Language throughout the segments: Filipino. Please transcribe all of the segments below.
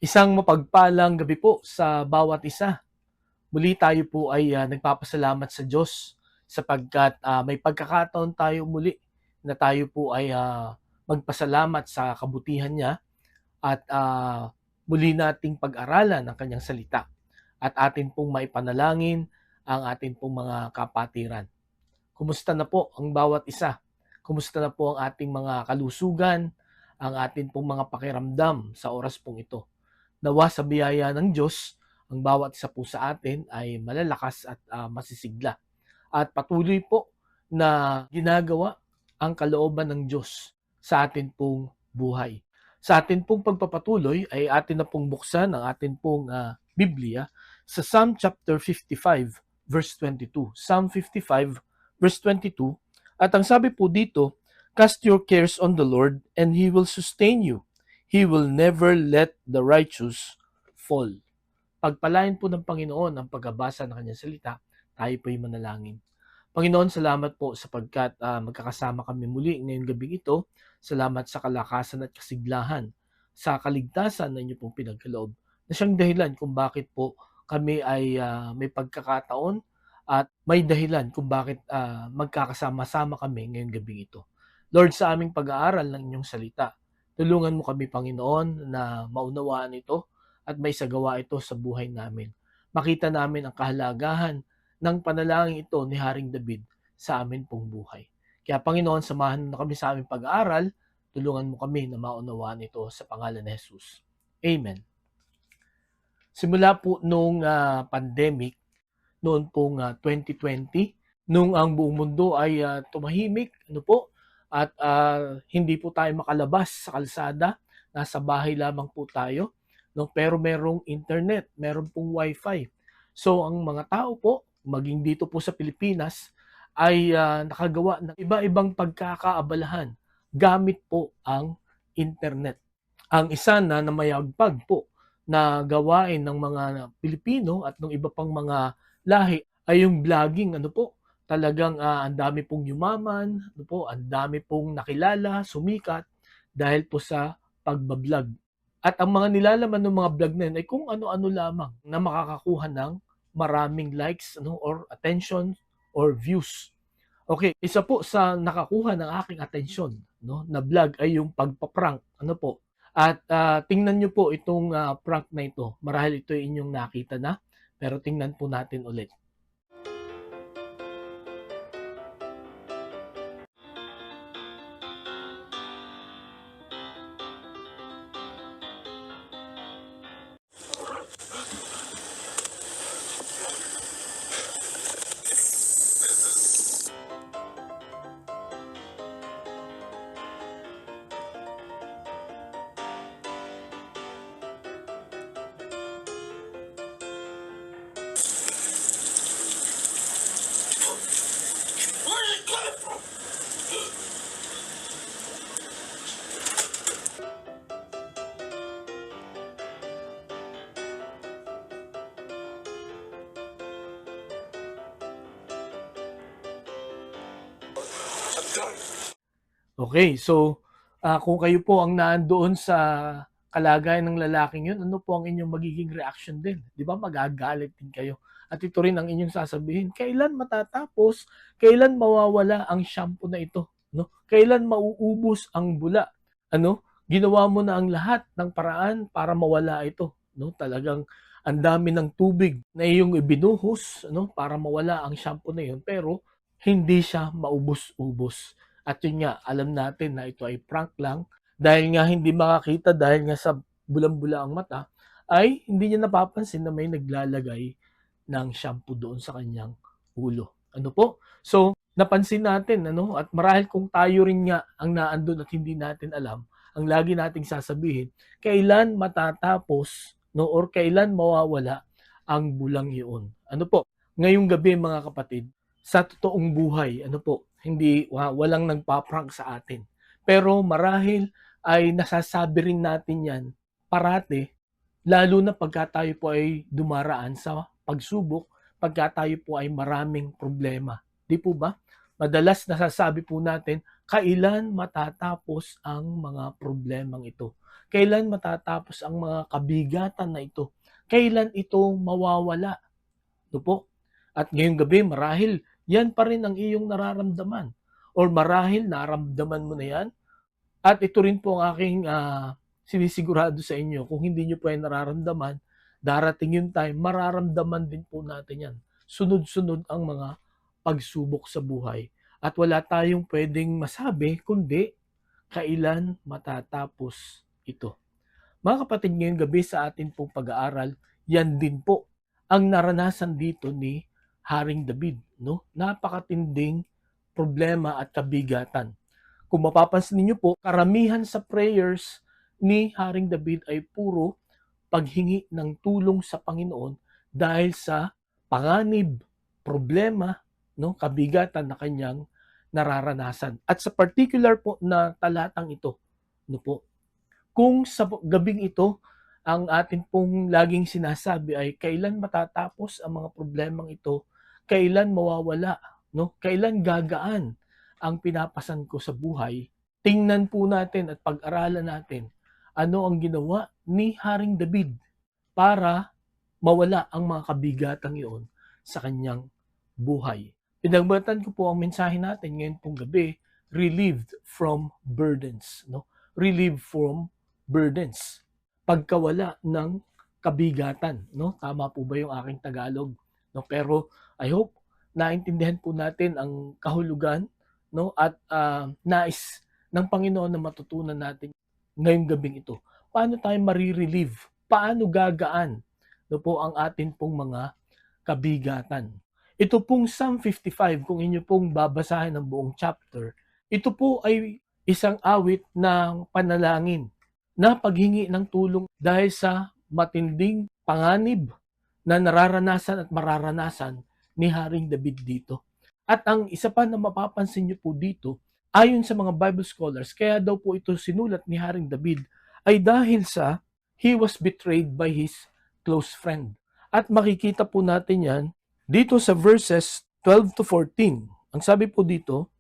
Isang mapagpalang gabi po sa bawat isa. Muli tayo po ay nagpapasalamat sa Diyos sapagkat may pagkakataon tayo muli na tayo po ay magpasalamat sa kabutihan niya at muli nating pag-aralan ang kanyang salita at atin pong maipanalangin ang atin pong mga kapatiran. Kumusta na po ang bawat isa? Kumusta na po ang ating mga kalusugan, ang atin pong mga pakiramdam sa oras pong ito? Nawa sa biyaya ng Diyos, ang bawat isa po sa atin ay malalakas at masisigla. At patuloy po na ginagawa ang kalooban ng Diyos sa atin pong buhay. Sa atin pong pagpapatuloy ay atin na pong buksan ang atin pong Biblia sa Psalm chapter 55 verse 22. Psalm 55 verse 22. At ang sabi po dito, "Cast your cares on the Lord and He will sustain you. He will never let the righteous fall." Pagpalain po ng Panginoon ang pagbabasa ng kanyang salita, tayo po'y manalangin. Panginoon, salamat po sapagkat magkakasama kami muli ngayong gabing ito. Salamat sa kalakasan at kasiglahan, sa kaligtasan na inyo pong pinagkaloob, na siyang dahilan kung bakit po kami ay may pagkakataon at may dahilan kung bakit magkakasama-sama kami ngayong gabing ito. Lord, sa aming pag-aaral ng inyong salita, tulungan mo kami, Panginoon, na maunawaan ito at may sagawa ito sa buhay namin. Makita namin ang kahalagahan ng panalangin ito ni Haring David sa amin pong buhay. Kaya Panginoon, samahan mo na kami sa aming pag-aaral. Tulungan mo kami na maunawaan ito sa pangalan ni Jesus. Amen. Simula po nung pandemic, noon pong 2020, nung ang buong mundo ay tumahimik, at hindi po tayo makalabas sa kalsada, nasa bahay lamang po tayo, no? Pero merong internet, meron pong wifi. So ang mga tao po, maging dito po sa Pilipinas, ay nakagawa ng iba-ibang pagkakaabalahan gamit po ang internet. Ang isa na namayagpag po na gawain ng mga Pilipino at ng iba pang mga lahi ay yung vlogging. Talagang ang dami pong yumaman, ang dami pong nakilala, sumikat dahil po sa pagbablog. At ang mga nilalaman ng mga vlog na yun ay kung ano-ano lamang na makakakuha ng maraming likes or attention or views. Okay, isa po sa nakakuha ng aking atensyon na vlog ay yung pagpa-prank. At tingnan nyo po itong prank na ito. Marahil ito ay inyong nakita na, pero tingnan po natin ulit. Okay, so kung kayo po ang nandoon sa kalagayan ng lalaking yun, ano po ang inyong magiging reaction din? Di ba magagalit din kayo? At ito rin ang inyong sasabihin, kailan matatapos? Kailan mawawala ang shampoo na ito? Kailan mauubos ang bula? Ginawa mo na ang lahat ng paraan para mawala ito. Talagang ang dami ng tubig na iyong ibinuhos para mawala ang shampoo na yun, pero hindi siya maubos-ubos. At yun nga, alam natin na ito ay prank lang dahil nga hindi makakita, dahil nga sa bulang-bula ang mata, ay hindi niya napapansin na may naglalagay ng shampoo doon sa kanyang ulo. So, napansin natin, at marahil kung tayo rin nga ang naandun at hindi natin alam, ang lagi nating sasabihin, kailan matatapos, or kailan mawawala ang bulang iyon. Ngayong gabi mga kapatid, sa totoong buhay, hindi walang nagpa-prank sa atin. Pero marahil ay nasasabi rin natin 'yan parati, lalo na pagka tayo po ay dumaraan sa pagsubok, pagka tayo po ay maraming problema. Di po ba? Madalas nasasabi po natin, Kailan matatapos ang mga problemang ito? Kailan matatapos ang mga kabigatan na ito? Kailan ito mawawala? No po? At ngayong gabi, marahil yan pa rin ang iyong nararamdaman. Or marahil naramdaman mo na yan. At ito rin po ang aking sinisigurado sa inyo. Kung hindi nyo po yan nararamdaman, darating yung time, mararamdaman din po natin yan. Sunod-sunod ang mga pagsubok sa buhay. At wala tayong pwedeng masabi, kundi kailan matatapos ito. Mga kapatid, ngayong gabi sa atin pong pag-aaral, yan din po ang naranasan dito ni Haring David. No? Napakatinding problema at kabigatan. Kung mapapansin niyo po, karamihan sa prayers ni Haring David ay puro paghingi ng tulong sa Panginoon dahil sa panganib, problema, no, kabigatan na kanyang nararanasan. At sa particular po na talatang ito, no po, kung sa gabing ito, ang atin pong laging sinasabi ay kailan matatapos ang mga problemang ito, kailan mawawala, no? Kailan gagaan ang pinapasan ko sa buhay. Tingnan po natin at pag-aralan natin ano ang ginawa ni Haring David para mawala ang mga kabigatang iyon sa kanyang buhay. Pinagbatan ko po ang mensahe natin ngayon pong gabi, relieved from burdens, no? Relieved from burdens. Pagkawala ng kabigatan, no? Tama po ba yung aking Tagalog? No, pero I hope naintindihan po natin ang kahulugan, no? At nais ng Panginoon na matutunan natin ngayong gabing ito. Paano tayo marirelieve? Paano gagaan, no po, ang atin pong mga kabigatan? Ito pong Psalm 55, kung inyo pong babasahin ang buong chapter, ito po ay isang awit ng panalangin na paghingi ng tulong dahil sa matinding panganib na nararanasan at mararanasan ni Haring David dito. At ang isa pa na mapapansin niyo po dito, ayon sa mga Bible scholars, kaya daw po ito sinulat ni Haring David ay dahil sa he was betrayed by his close friend. At makikita po natin yan dito sa verses 12 to 14. Ang sabi po dito,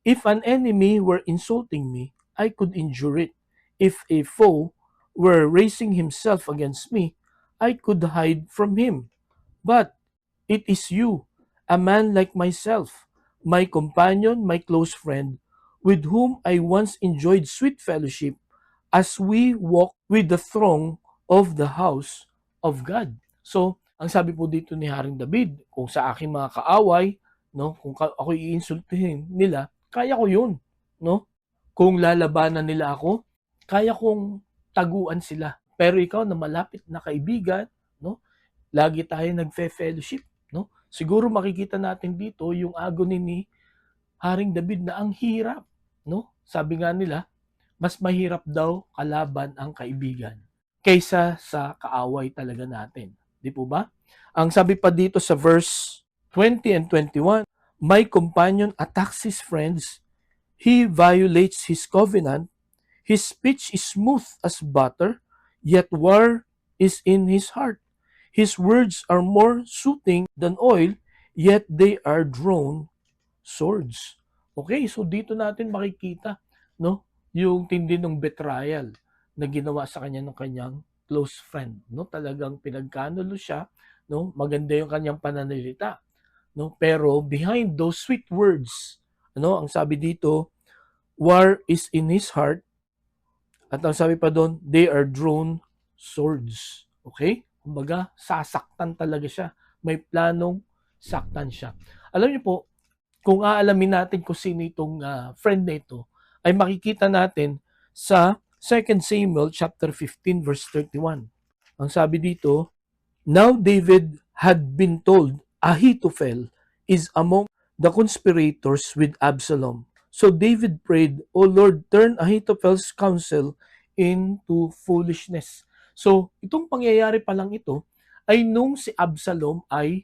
if an enemy were insulting me, I could endure it. If a foe were raising himself against me, I could hide from him. But it is you, a man like myself, my companion, my close friend, with whom I once enjoyed sweet fellowship, as we walk with the throng of the house of God. So, ang sabi po dito ni Haring David, kung sa aking mga kaaway, no, kung ako iinsultihin nila, kaya ko yun, no? Kung lalabanan nila ako, kaya kong taguan sila. Pero ikaw na malapit na kaibigan, no? Lagi tayo nagfe-fellowship, no? Siguro makikita natin dito yung agony ni Haring David na ang hirap, no? Sabi nga nila, mas mahirap daw kalaban ang kaibigan kaysa sa kaaway talaga natin. Di po ba? Ang sabi pa dito sa verse 20 and 21, my companion attacks his friends, he violates his covenant, his speech is smooth as butter, yet war is in his heart. His words are more soothing than oil, yet they are drawn swords. Okay, so dito natin makikita, no, yung tindi ng betrayal na ginawa sa kanya ng kanyang close friend, no? Talagang pinagkanulo siya, no? Maganda yung kanyang pananalita, no? Pero behind those sweet words, ano, ang sabi dito, war is in his heart. At ang sabi pa doon, they are drawn swords. Okay? Kumbaga, sasaktan talaga siya. May planong saktan siya. Alam niyo po, kung aalamin natin kung sino itong friend na ito, ay makikita natin sa 2 Samuel chapter 15 verse 31. Ang sabi dito, now David had been told Ahithophel is among the conspirators with Absalom. So David prayed, O Lord, turn Ahithophel's counsel into foolishness. So, itong pangyayari pa lang ito ay nung si Absalom ay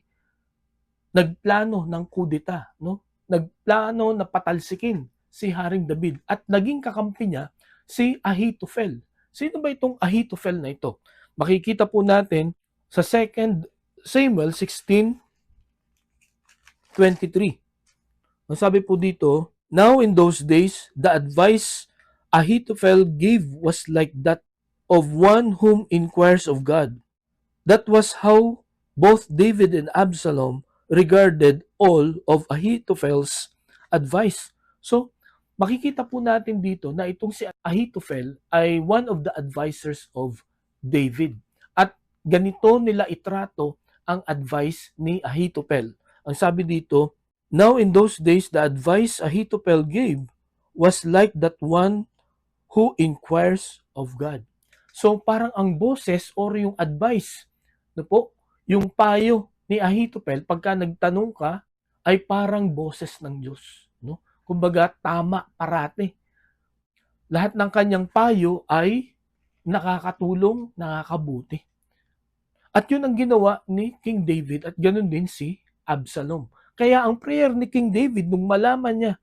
nagplano ng kudeta, no? Nagplano na patalsikin si Haring David at naging kakampi niya si Ahithophel. Sino ba itong Ahithophel na ito? Makikita po natin sa 2 Samuel 16:23. Ang sabi po dito, Now in those days, the advice Ahithophel gave was like that of one whom inquires of God. That was how both David and Absalom regarded all of Ahithophel's advice. So, makikita po natin dito na itong si Ahithophel ay one of the advisors of David. At ganito nila itrato ang advice ni Ahithophel. Ang sabi dito, now in those days the advice Ahithophel gave was like that one who inquires of God. So parang ang boses or yung advice, no po, yung payo ni Ahithophel pagka nagtanong ka ay parang boses ng Diyos, no? Kumbaga tama parate. Lahat ng kanyang payo ay nakakatulong, nakakabuti. At yun ang ginawa ni King David at ganun din si Absalom. Kaya ang prayer ni King David nung malaman niya,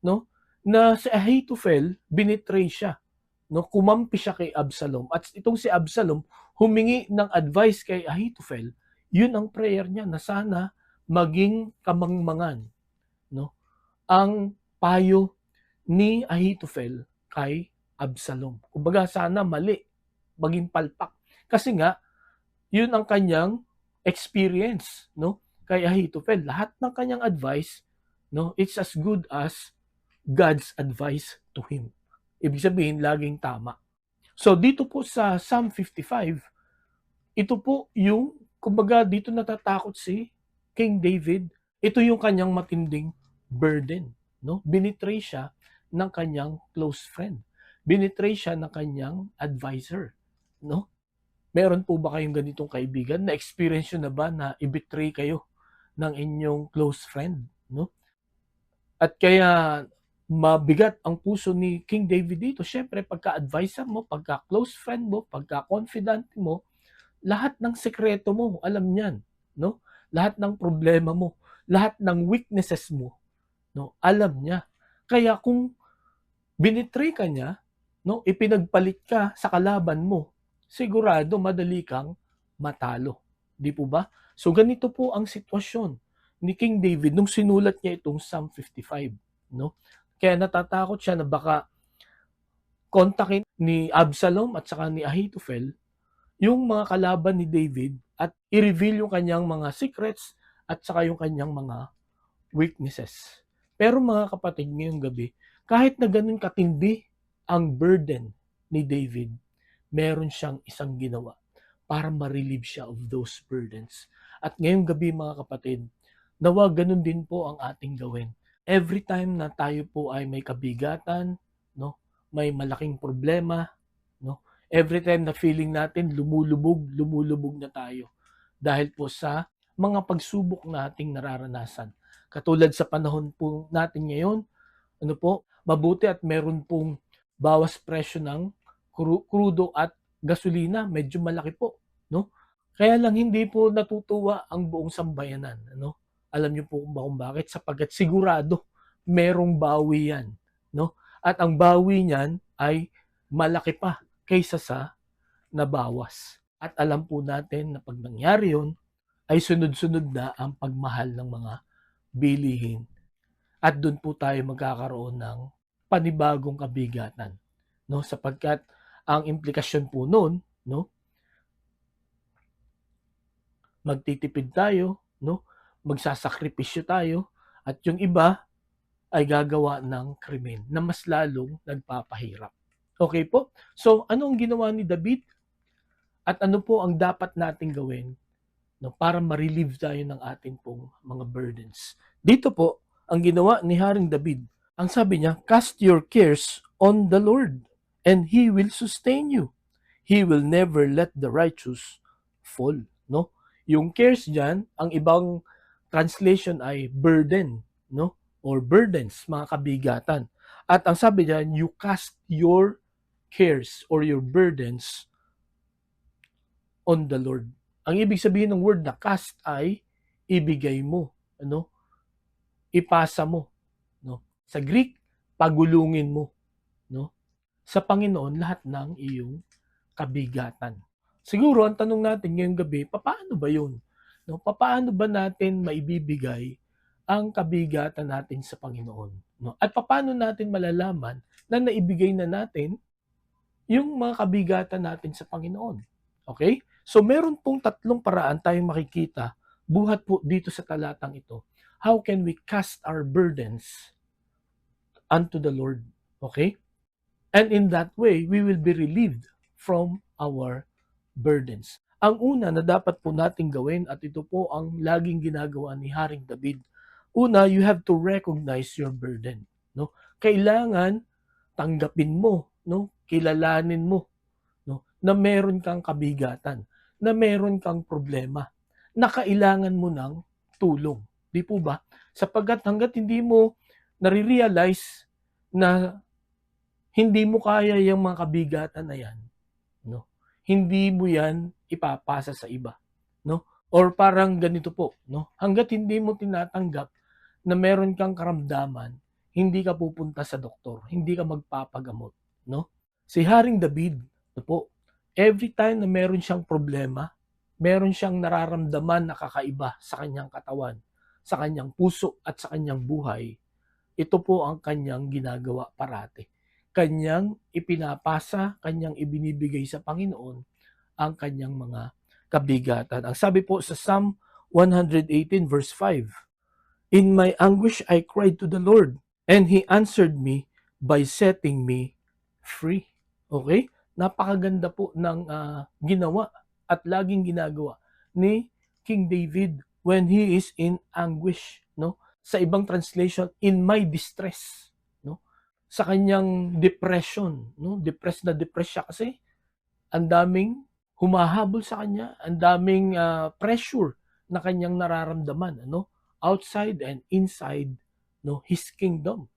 no, na si Ahithophel binitray siya, no, kumampi siya kay Absalom at itong si Absalom humingi ng advice kay Ahithophel, yun ang prayer niya na sana maging kamangmangan, no, ang payo ni Ahithophel kay Absalom. Kumbaga sana mali, maging palpak. Kasi nga, yun ang kanyang experience, no, kay Ahithophel. Lahat ng kanyang advice, no, it's as good as God's advice to him. Ibig sabihin, laging tama. So, dito po sa Psalm 55, ito po yung, kumbaga, dito natatakot si King David. Ito yung kanyang matinding burden. No? Binitray siya ng kanyang close friend. Binitray siya ng kanyang advisor. No? Meron po ba kayong ganitong kaibigan? Na-experience nyo na ba na i-betray kayo ng inyong close friend? No? At kaya mabigat ang puso ni King David dito. Siyempre, pagka-advisor mo, pagka-close friend mo, pagka-confidant mo, lahat ng sekreto mo, alam niyan. No? Lahat ng problema mo, lahat ng weaknesses mo, no? Alam niya. Kaya kung binitray ka niya, no, ipinagpalit ka sa kalaban mo, sigurado madali kang matalo. Di po ba? So ganito po ang sitwasyon ni King David nung sinulat niya itong Psalm 55, no? Kaya natatakot siya na baka kontakin ni Absalom at saka ni Ahithophel yung mga kalaban ni David at i-reveal yung kanyang mga secrets at saka yung kanyang mga weaknesses. Pero mga kapatid, ngayong gabi, kahit na ganun katindi ang burden ni David, meron siyang isang ginawa para ma-relieve siya of those burdens. At ngayong gabi mga kapatid, nawa ganun din po ang ating gawin. Every time na tayo po ay may kabigatan, no, may malaking problema, no, every time na feeling natin lumulubog na tayo dahil po sa mga pagsubok nating nararanasan. Katulad sa panahon po natin ngayon, ano po, mabuti at meron pong bawas presyo ng krudo at gasolina, medyo malaki po, no? Kaya lang hindi po natutuwa ang buong sambayanan, ano? Alam niyo po kung bakit? Sapagkat sigurado merong bawi yan, no? At ang bawi niyan ay malaki pa kaysa sa nabawas. At alam po natin na pag nangyari yun, ay sunod-sunod na ang pagmahal ng mga bilihin. At doon po tayo magkakaroon ng panibagong kabigatan, no? Sapagkat ang implikasyon po noon, no? Magtitipid tayo, no? Magsasakripisyo tayo at yung iba ay gagawa ng krimen na mas lalong nagpapahirap. Okay po? So, ano ang ginawa ni David? At ano po ang dapat nating gawin, no, para ma-relieve tayo ng ating pong mga burdens? Dito po, ang ginawa ni Haring David, ang sabi niya, cast your cares on the Lord and He will sustain you. He will never let the righteous fall. No? Yung cares dyan, ang ibang translation ay burden, no? Or burdens, mga kabigatan. At ang sabi dyan, you cast your cares or your burdens on the Lord. Ang ibig sabihin ng word na cast ay ibigay mo, ano? Ipasa mo, no? Sa Greek, pagulungin mo, no? Sa Panginoon lahat ng iyong kabigatan. Siguro ang tanong natin ngayong gabi, paano ba 'yun? No, paano ba natin maibibigay ang kabigatan natin sa Panginoon. No? At paano natin malalaman na naibigay na natin yung mga kabigatan natin sa Panginoon? Okay? So meron pong tatlong paraan tayong makikita buhat po dito sa talatang ito. How can we cast our burdens unto the Lord? Okay? And in that way, we will be relieved from our burdens. Ang una na dapat po nating gawin, at ito po ang laging ginagawa ni Haring David. Una, you have to recognize your burden. No? Kailangan tanggapin mo, no? Kilalanin mo, no? Na meron kang kabigatan, na meron kang problema, na kailangan mo ng tulong. Di po ba? Sapagkat hanggat hindi mo nare-realize na hindi mo kaya yung mga kabigatan na yan, no? Hindi mo yan ipapasa sa iba, no? Or parang ganito po, no? Hanggat hindi mo tinatanggap na meron kang karamdaman, hindi ka pupunta sa doktor, hindi ka magpapagamot, no? Si Haring David, no po, every time na meron siyang problema, meron siyang nararamdaman na kakaiba sa kanyang katawan, sa kanyang puso at sa kanyang buhay, ito po ang kanyang ginagawa parati. Kanyang ipinapasa, kanyang ibinibigay sa Panginoon ang kanyang mga kabigatan. Ang sabi po sa Psalm 118 verse 5, "In my anguish I cried to the Lord, and He answered me by setting me free." Okay? Napakaganda po ng ginawa at laging ginagawa ni King David when he is in anguish, no? Sa ibang translation, in my distress, no? Sa kanyang depression, no? Depressed siya kasi ang daming humahabol sa kanya, ang daming pressure na kanyang nararamdaman, ano? Outside and inside, no, his kingdom.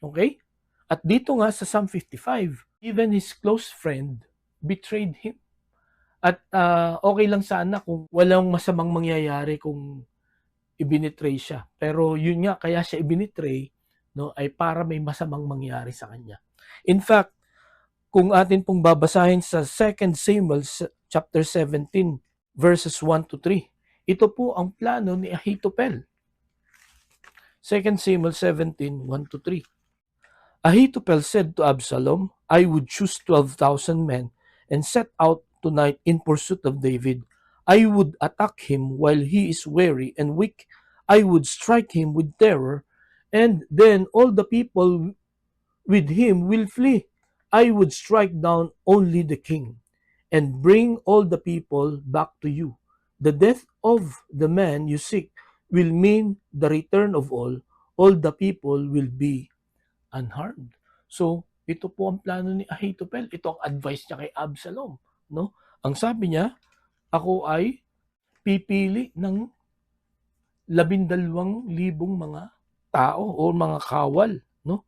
Okay? At dito nga sa Psalm 55, even his close friend betrayed him. At okay lang sana kung walang masamang mangyayari kung ibinitray siya. Pero yun nga, kaya siya ibinitray, no, ay para may masamang mangyari sa kanya. In fact, kung atin pong babasahin sa 2 Samuel chapter 17 verses 1 to 3, ito po ang plano ni Ahithophel. 2 Samuel 17, 1 to 3. Ahithophel said to Absalom, "I would choose 12,000 men and set out tonight in pursuit of David. I would attack him while he is weary and weak. I would strike him with terror, and then all the people with him will flee. I would strike down only the king, and bring all the people back to you. The death of the man you seek will mean the return of all. All the people will be unharmed." So, ito po ang plano ni Ahithophel. Ito ang advice niya kay Absalom, no? Ang sabi niya, ako ay pipili ng 12,000 mga tao o mga kawal, no?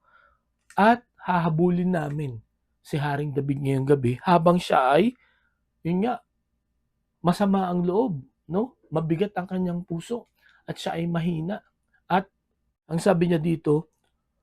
At hahabulin namin si Haring David ngayong gabi habang siya ay, yun nga, masama ang loob, no? Mabigat ang kanyang puso at siya ay mahina. At ang sabi niya dito,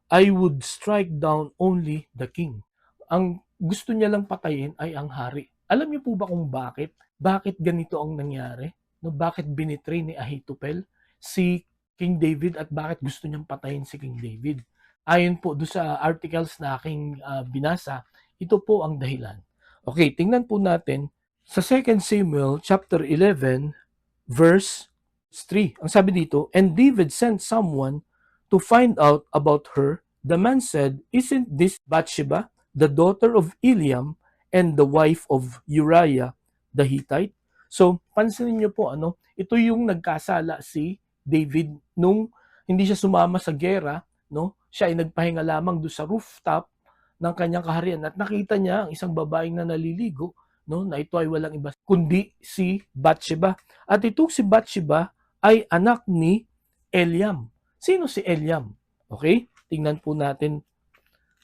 I would strike down only the king. Ang gusto niya lang patayin ay ang hari. Alam niyo po ba kung bakit? Bakit ganito ang nangyari? No, bakit binitray ni Ahithophel si King David at bakit gusto niyang patayin si King David? Ayon po do sa articles na aking binasa, ito po ang dahilan. Okay, tingnan po natin sa 2 Samuel chapter 11 verse 3. Ang sabi dito, "And David sent someone to find out about her. The man said, 'Isn't this Bathsheba, the daughter of Eliam and the wife of Uriah the Hittite?'" So, pansinin niyo po, ito yung nagkasala si David nung hindi siya sumama sa gera, no? Siya ay nagpahinga lamang doon sa rooftop ng kanyang kaharian at nakita niya ang isang babaeng na naliligo, no? Na ito ay walang iba kundi si Bathsheba. At itong si Bathsheba ay anak ni Eliam. Sino si Eliam? Okay? Tingnan po natin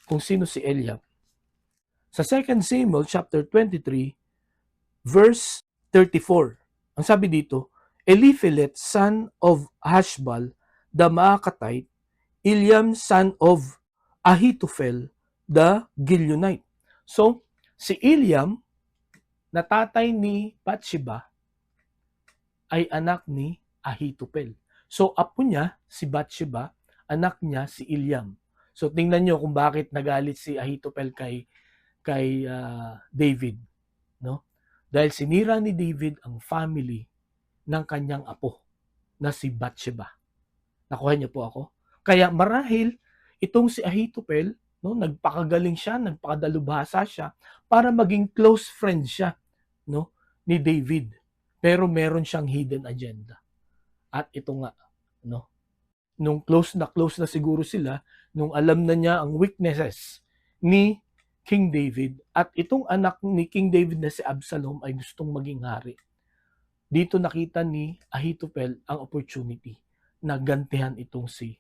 kung sino si Eliam. Sa 2 Samuel chapter 23 verse 34. Ang sabi dito, Eliphelet son of Hashbal the Maacatite, Eliam son of Ahithophel the Gilonite. So, si Eliam na tatay ni Bathsheba ay anak ni Ahithophel. So, apo niya, si Bathsheba, anak niya, si Eliam. So, tingnan nyo kung bakit nagalit si Ahithophel kay David. No? Dahil sinira ni David ang family ng kanyang apo na si Bathsheba. Nakuha niyo po ako? Kaya marahil itong si Ahithophel, no, nagpakagaling siya, nagpakadalubhasa siya para maging close friend siya, no, ni David. Pero meron siyang hidden agenda. At ito nga, no, nung close na siguro sila, nung alam na niya ang weaknesses ni King David at itong anak ni King David na si Absalom ay gustong maging hari. Dito nakita ni Ahithophel ang opportunity na gantihan itong si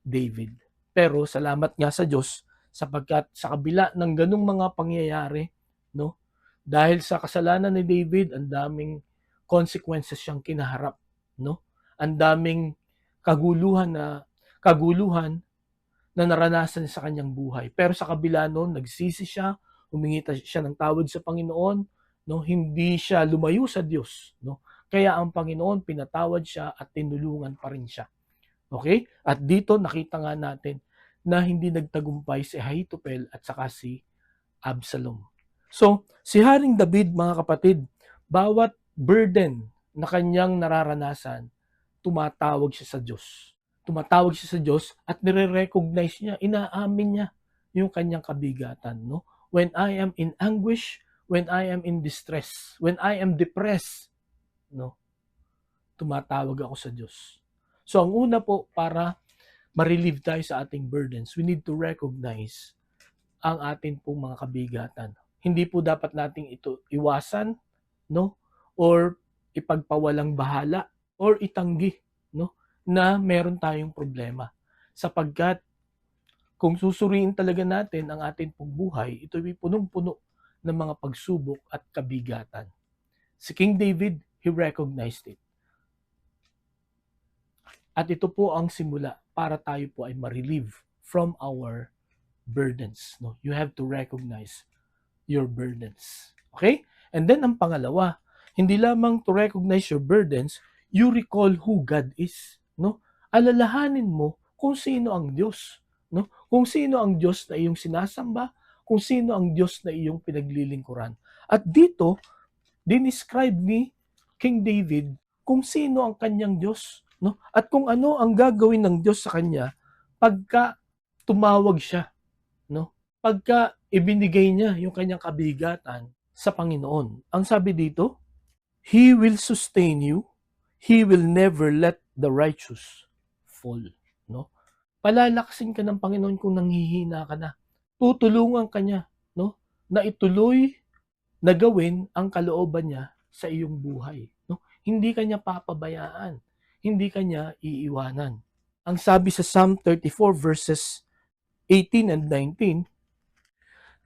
David. Pero salamat nga sa Diyos sapagkat sa kabila ng ganung mga pangyayari, no, dahil sa kasalanan ni David, ang daming consequences siyang kinaharap, no? Ang daming kaguluhan na naranasan sa kanyang buhay. Pero sa kabila noon, nagsisi siya, humingi siya ng tawad sa Panginoon, no? Hindi siya lumayo sa Diyos, no? Kaya ang Panginoon pinatawad siya at tinulungan pa rin siya. Okay? At dito nakita nga natin na hindi nagtagumpay si Ahithophel at saka si Absalom. So, si Haring David, mga kapatid, bawat burden na kanyang nararanasan, tumatawag siya sa Diyos. Tumatawag siya sa Diyos at nire-recognize niya, inaamin niya yung kanyang kabigatan. No? When I am in anguish, when I am in distress, when I am depressed, no, tumatawag ako sa Diyos. So ang una po, para ma-relieve tayo sa ating burdens, we need to recognize ang atin pong mga kabigatan. Hindi po dapat nating ito iwasan, no? Or ipagpawalang bahala or itanggi, no? Na meron tayong problema. Sapagkat kung susuriin talaga natin ang atin pong buhay, ito ay punong-puno ng mga pagsubok at kabigatan. Si King David, he recognized it. At ito po ang simula para tayo po ay ma-relieve from our burdens. No? You have to recognize your burdens. Okay? And then ang pangalawa, hindi lamang to recognize your burdens, you recall who God is. No? Alalahanin mo kung sino ang Diyos. No? Kung sino ang Diyos na iyong sinasamba, kung sino ang Diyos na iyong pinaglilingkuran. At dito, dinescribe ni King David kung sino ang kanyang Diyos. No? At kung ano ang gagawin ng Diyos sa kanya pagka tumawag siya. No? Pagka ibinigay niya yung kanyang kabigatan sa Panginoon. Ang sabi dito, He will sustain you. He will never let the righteous fall. No? Palalakasin ka ng Panginoon kung nanghihina ka na. Tutulungan ka niya, no? Na ituloy na gawin ang kalooban niya sa iyong buhay. No? Hindi ka niya papabayaan. Hindi ka niya iiwanan. Ang sabi sa Psalm 34 verses 18 and 19,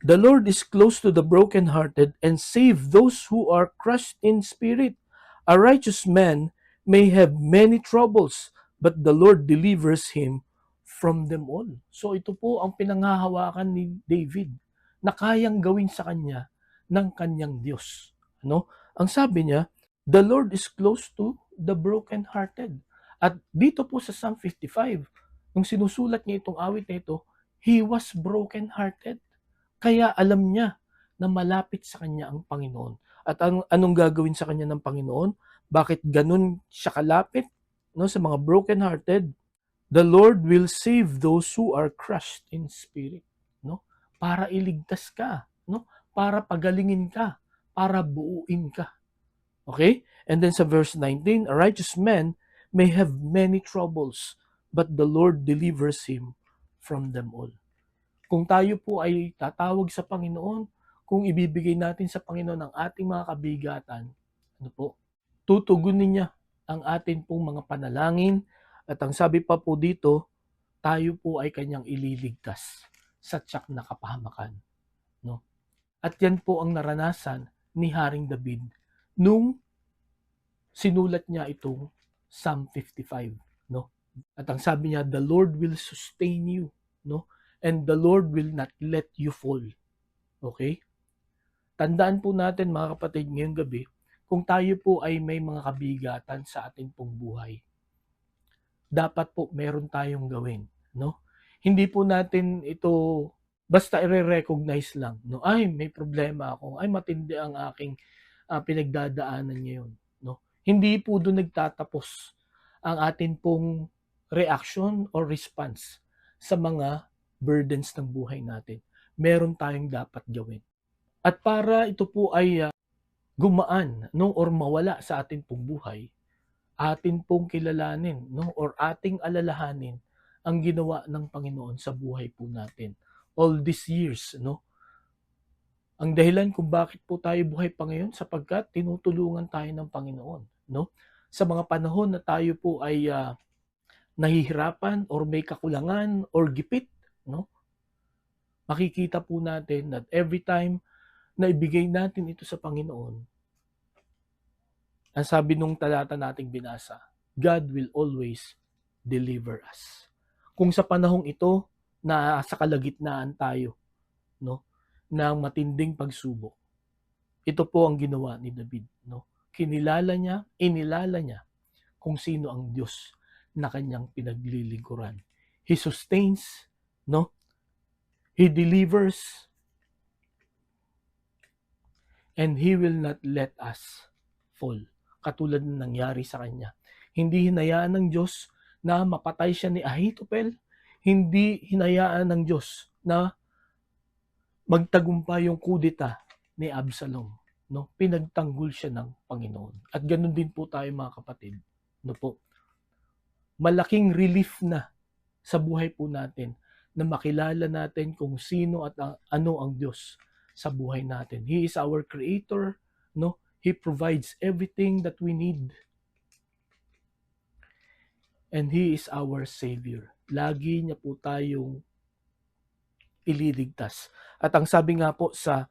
The Lord is close to the brokenhearted and save those who are crushed in spirit. A righteous man may have many troubles, but the Lord delivers him from them all. So ito po ang pinanghahawakan ni David na kayang gawin sa kanya ng kanyang Diyos. Ano? Ang sabi niya, the Lord is close to the brokenhearted. At dito po sa Psalm 55, nung sinusulat niya itong awit na ito, he was brokenhearted. Kaya alam niya na malapit sa kanya ang Panginoon. At anong gagawin sa kanya ng Panginoon? Bakit ganun siya kalapit, no, sa mga brokenhearted? The Lord will save those who are crushed in spirit, no? Para iligtas ka, no? Para pagalingin ka, para buuin ka. Okay? And then sa verse 19, a righteous man may have many troubles, but the Lord delivers him from them all. Kung tayo po ay tatawag sa Panginoon, kung ibibigay natin sa Panginoon ang ating mga kabigatan, ano po, tutugunin niya ang atin pong mga panalangin, at ang sabi pa po dito, tayo po ay kanyang ililigtas sa tiyak na kapahamakan. No? At yan po ang naranasan ni Haring David nung sinulat niya itong Psalm 55. No? At ang sabi niya, the Lord will sustain you. No? And the Lord will not let you fall. Okay? Tandaan po natin mga kapatid ngayong gabi, kung tayo po ay may mga kabigatan sa ating pong buhay, dapat po meron tayong gawin, no? Hindi po natin ito basta i-recognize lang, no? Ay, may problema ako. Ay, matindi ang aking pinagdadaanan ngayon, no? Hindi po doon nagtatapos ang atin pong reaction or response sa mga burdens ng buhay natin. Meron tayong dapat gawin. At para ito po ay gumaan, no, or mawala sa atin pong buhay, atin pong kilalanin, no, or ating alalahanin ang ginawa ng Panginoon sa buhay po natin all these years, no. Ang dahilan kung bakit po tayo buhay pa ngayon sapagkat tinutulungan tayo ng Panginoon, no. Sa mga panahon na tayo po ay nahihirapan or may kakulangan or gipit, no, makikita po natin that every time na ibigay natin ito sa Panginoon, ang sabi nung talata nating binasa, God will always deliver us. Kung sa panahong ito na sa kalagitnaan tayo, no, ng matinding pagsubok, ito po ang ginawa ni David, no. Inilala niya kung sino ang Diyos na kanyang pinaglilingkuran. He sustains, no? He delivers, and He will not let us fall. Katulad ng nangyari sa kanya. Hindi hinayaan ng Diyos na mapatay siya ni Ahitopel. Hindi hinayaan ng Diyos na magtagumpay yung kudeta ni Absalom. No? Pinagtanggol siya ng Panginoon. At ganun din po tayo mga kapatid. No po? Malaking relief na sa buhay po natin na makilala natin kung sino at ano ang Diyos sa buhay natin. He is our creator, no? He provides everything that we need. And He is our Savior. Lagi niya po tayong ililigtas. At ang sabi nga po sa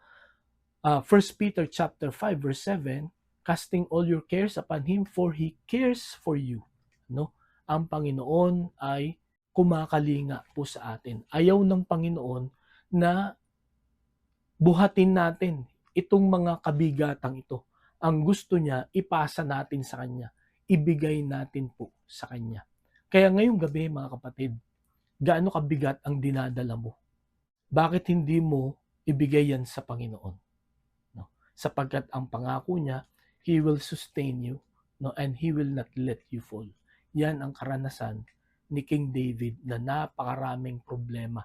1 Peter chapter 5 verse 7, casting all your cares upon Him for He cares for you. No? Ang Panginoon ay kumakalinga po sa atin. Ayaw ng Panginoon na buhatin natin itong mga kabigatang ito. Ang gusto niya, ipasa natin sa Kanya. Ibigay natin po sa Kanya. Kaya ngayong gabi mga kapatid, gaano kabigat ang dinadala mo? Bakit hindi mo ibigay yan sa Panginoon? No? Sapagkat ang pangako niya, He will sustain you, no? And He will not let you fall. Yan ang karanasan ni King David na napakaraming problema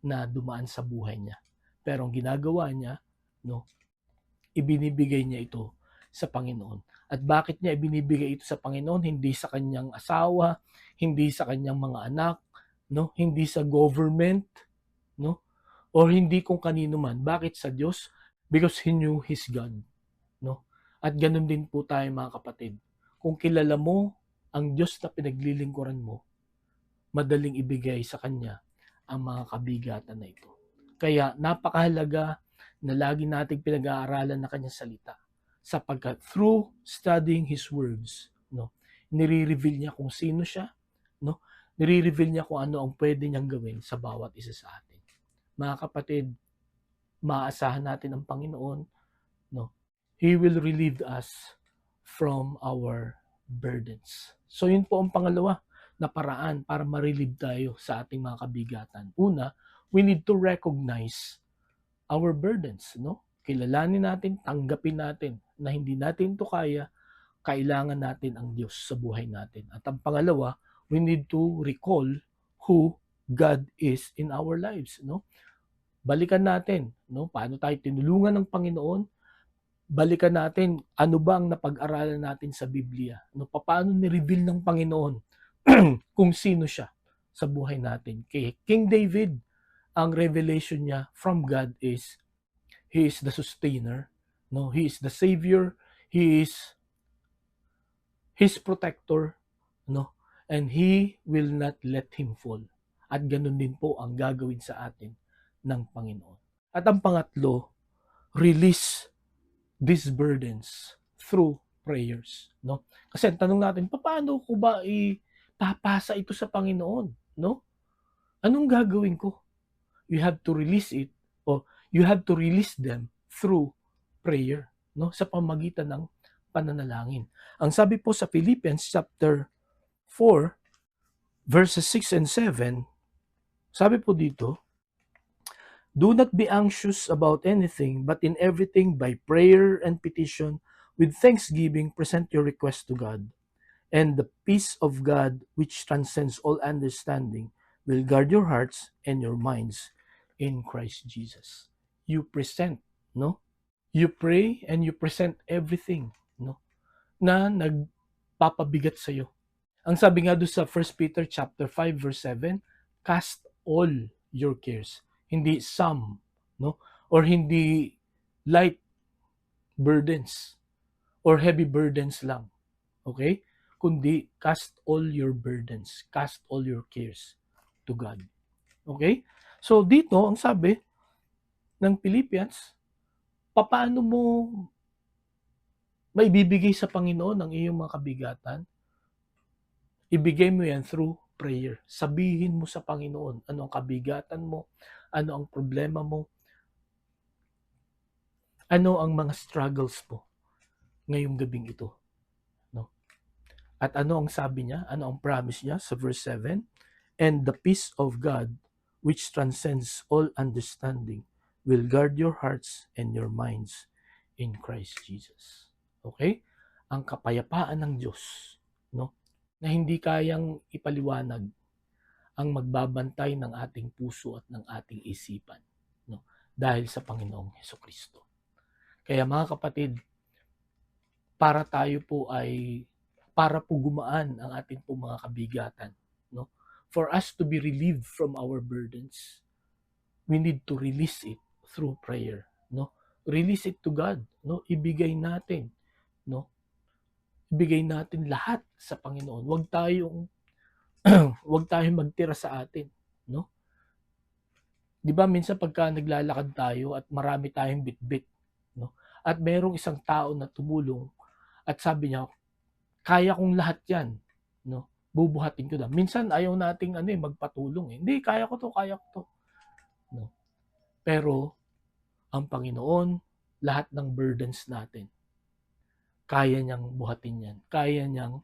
na dumaan sa buhay niya. Pero ang ginagawa niya, no, ibinibigay niya ito sa Panginoon. At bakit niya ibinibigay ito sa Panginoon? Hindi sa kanyang asawa, hindi sa kanyang mga anak, no, hindi sa government, no, or hindi kung kanino man. Bakit sa Diyos? Because He knew His God, no. At ganun din po tayo mga kapatid. Kung kilala mo ang Diyos na pinaglilingkuran mo, madaling ibigay sa Kanya ang mga kabigatan na ito. Kaya napakahalaga na lagi nating pinag-aaralan na Kanyang salita. Sapagkat through studying His words, no, nire-reveal niya kung sino siya, no, nire-reveal niya kung ano ang pwede niyang gawin sa bawat isa sa atin. Mga kapatid, maaasahan natin ang Panginoon, no, He will relieve us from our burdens. So yun po ang pangalawa na paraan para ma-relieve tayo sa ating mga kabigatan. Una, we need to recognize our burdens, no? Kilalanin natin, tanggapin natin na hindi natin ito kaya, kailangan natin ang Diyos sa buhay natin. At ang pangalawa, we need to recall who God is in our lives, no? Balikan natin, no? Paano tayo tinulungan ng Panginoon? Balikan natin ano ba ang napag-aralan natin sa Biblia, no? Paano ni-reveal ng Panginoon kung sino siya sa buhay natin. Kay King David, ang revelation niya from God is He is the sustainer, no? He is the savior, He is His protector, no? And He will not let him fall. At ganun din po ang gagawin sa atin ng Panginoon. At ang pangatlo, release these burdens through prayers, no? Kasi ang tanong natin, paano ko ba ipapasa ito sa Panginoon, no? Anong gagawin ko? You have to release it, or you have to release them through prayer, no? Sa pamamagitan ng pananalangin. Ang sabi po sa Philippians chapter 4 verses 6 and 7, sabi po dito, do not be anxious about anything, but in everything by prayer and petition, with thanksgiving, present your request to God. And the peace of God, which transcends all understanding, will guard your hearts and your minds in Christ Jesus. You present, no? You pray and you present everything, no? Na nagpapabigat sa iyo. Ang sabi nga doon sa 1 Peter chapter 5 verse 7, cast all your cares. Hindi some, no? Or hindi light burdens or heavy burdens lang. Okay? Kundi cast all your burdens, cast all your cares to God. Okay? So dito, ang sabi ng Philippians, paano mo maibibigay sa Panginoon ang iyong mga kabigatan? Ibigay mo yan through prayer. Sabihin mo sa Panginoon ano ang kabigatan mo, ano ang problema mo, ano ang mga struggles mo ngayong gabing ito. No? At ano ang sabi niya? Ano ang promise niya sa verse 7? And the peace of God, which transcends all understanding, will guard your hearts and your minds in Christ Jesus. Okay? Ang kapayapaan ng Diyos, no? Na hindi kayang ipaliwanag ang magbabantay ng ating puso at ng ating isipan, no? Dahil sa Panginoong Hesukristo. Kaya mga kapatid, para po gumaan ang ating po mga kabigatan, no? For us to be relieved from our burdens, we need to release it through prayer, no? Release it to God, no? Ibigay natin, no? Ibigay natin lahat sa Panginoon. Huwag tayong magtira sa atin, no? 'Di ba minsan pagka naglalakad tayo at marami tayong bitbit, no? At merong isang tao na tumulong at sabi niya, kaya kong lahat 'yan, no? Bubuhatin ko na. Minsan ayaw nating magpatulong eh. Hindi, kaya ko 'to, no? Pero ang Panginoon, lahat ng burdens natin, kaya niyang buhatin 'yan. Kaya niyang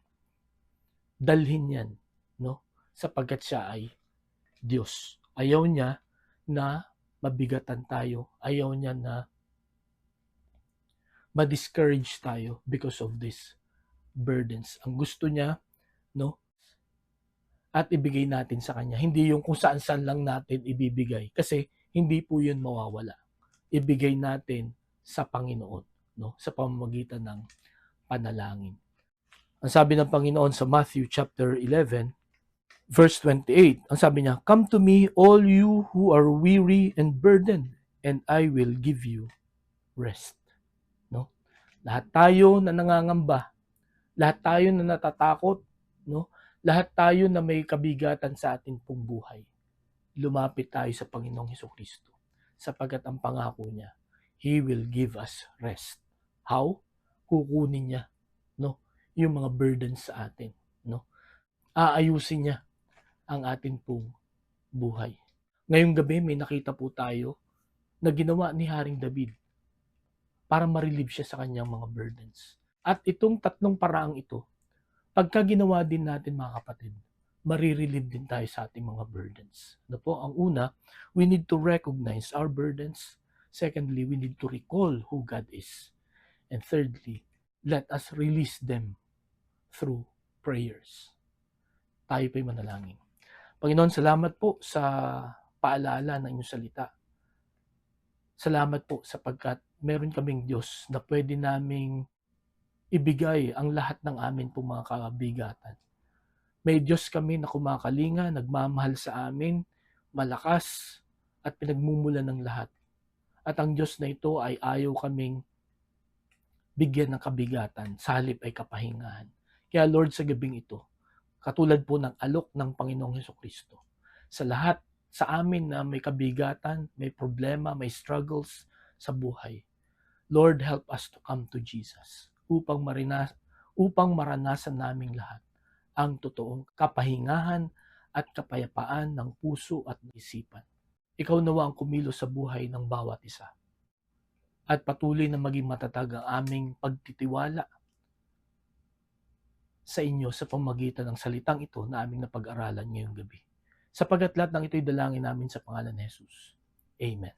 dalhin 'yan, no? Sapagkat siya ay Diyos. Ayaw niya na mabigatan tayo. Ayaw niya na ma-discourage tayo because of this burdens. Ang gusto niya, no? At ibigay natin sa kanya. Hindi yung kung saan-saan lang natin ibibigay. Kasi hindi po yun mawawala. Ibigay natin sa Panginoon, no? Sa pamamagitan ng panalangin. Ang sabi ng Panginoon sa Matthew chapter 11, verse 28, ang sabi niya, come to me all you who are weary and burdened, and I will give you rest. No? Lahat tayo na nangangamba, lahat tayo na natatakot, no? Lahat tayo na may kabigatan sa ating pong buhay. Lumapit tayo sa Panginoong Hesukristo, sapagkat ang pangako niya, He will give us rest. How? Kukunin niya, no? Yung mga burdens sa atin, no? Aayusin niya ang ating pong buhay. Ngayong gabi may nakita po tayo na ginawa ni Haring David para ma-relieve siya sa kanyang mga burdens. At itong tatlong paraang ito, pagka ginawa din natin mga kapatid, marirelieve din tayo sa ating mga burdens. Ano po? Ang una, we need to recognize our burdens. Secondly, we need to recall who God is. And thirdly, let us release them through prayers. Tayo po'y manalangin. Panginoon, salamat po sa paalala ng inyong salita. Salamat po sapagkat meron kaming Diyos na pwede naming ibigay ang lahat ng amin po mga kabigatan. May Diyos kami na kumakalinga, nagmamahal sa amin, malakas at pinagmumulan ng lahat. At ang Diyos na ito ay ayaw kaming bigyan ng kabigatan, sa halip ay kapahingahan. Kaya Lord, sa gabing ito, katulad po ng alok ng Panginoong Hesukristo, sa lahat sa amin na may kabigatan, may problema, may struggles sa buhay, Lord, help us to come to Jesus upang maranasan naming lahat ang totoong kapahingahan at kapayapaan ng puso at isipan. Ikaw nawa ang kumilos sa buhay ng bawat isa. At patuloy na maging matatag ang aming pagtitiwala sa inyo sa pamamagitan ng salitang ito na aming napag-aralan ngayong gabi. Sapagkat lahat ng ito'y dalangin namin sa pangalan ni Jesus. Amen.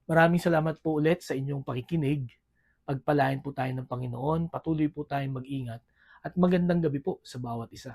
Maraming salamat po ulit sa inyong pakikinig. Pagpalain po tayo ng Panginoon, patuloy po tayong mag-ingat at magandang gabi po sa bawat isa.